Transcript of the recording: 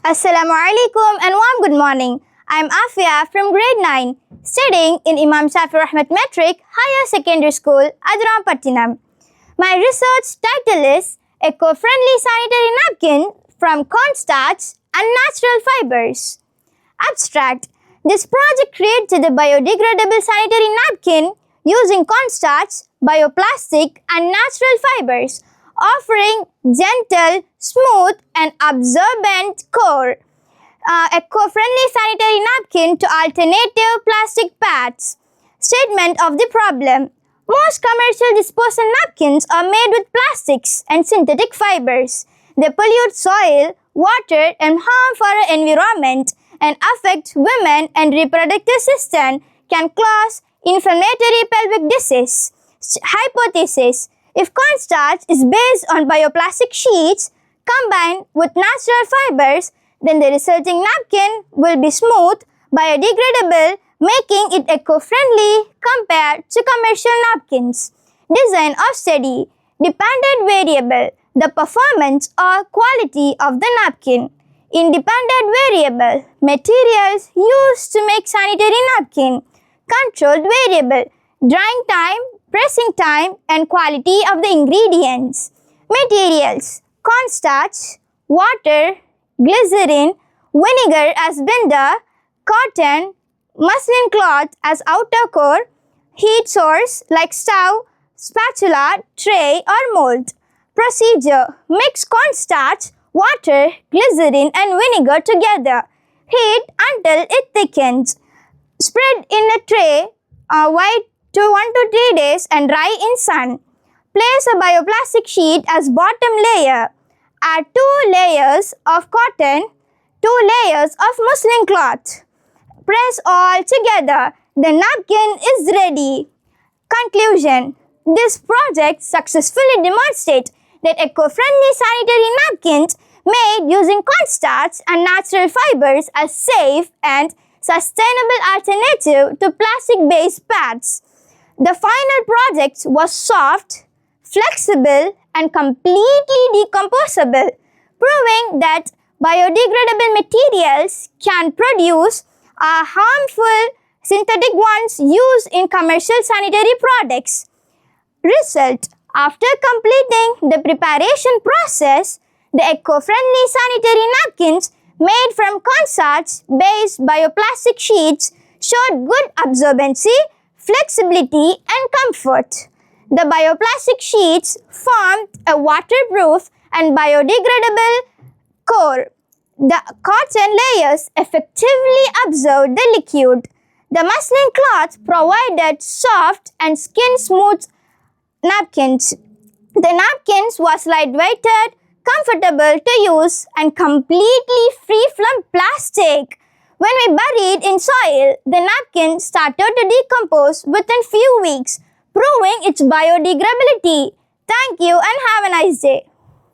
Assalamu alaikum and warm good morning. I am AFIYA from grade 9, studying in Imam Shafir Ahmed Metric Higher Secondary School, Adram. My research title is Eco-Friendly Sanitary Napkin from Cornstarch and Natural Fibers. Abstract. This project created a biodegradable sanitary napkin using cornstarch, bioplastic and natural fibers, offering gentle, smooth and absorbent core. Eco-friendly sanitary napkin to alternative plastic pads. Statement of the problem. Most commercial disposal napkins are made with plastics and synthetic fibers. They pollute soil, water and harm for our environment and affect women and reproductive system, can cause inflammatory pelvic disease. Hypothesis. If cornstarch is based on bioplastic sheets combined with natural fibers, then the resulting napkin will be smooth, biodegradable, making it eco-friendly compared to commercial napkins. Design of study. Dependent variable. The performance or quality of the napkin. Independent variable. Materials used to make sanitary napkin. Controlled variable. Drying time, pressing time and quality of the ingredients. Materials. Cornstarch, water, glycerin, vinegar as binder, cotton, muslin cloth as outer core, heat source like stove, spatula, tray or mold. Procedure. Mix cornstarch, water, glycerin and vinegar together. Heat until it thickens. Spread in a tray, wait to 1 to 3 days and dry in sun. Place a bioplastic sheet as bottom layer. Add 2 layers of cotton, 2 layers of muslin cloth. Press all together. The napkin is ready. Conclusion. This project successfully demonstrates that eco-friendly sanitary napkins made using cornstarch and natural fibers are safe and sustainable alternative to plastic-based pads. The final product was soft, flexible and completely decomposable, proving that biodegradable materials can produce harmful synthetic ones used in commercial sanitary products. Result. After completing the preparation process, the eco-friendly sanitary napkins made from cornstarch-based bioplastic sheets showed good absorbency, flexibility and comfort. The bioplastic sheets formed a waterproof and biodegradable core. The cotton layers effectively absorbed the liquid. The muslin cloth provided soft and skin-smooth napkins. The napkins was lightweighted, comfortable to use and completely free from plastic. When we buried in soil, the napkin started to decompose within few weeks, proving its biodegradability. Thank you and have a nice day.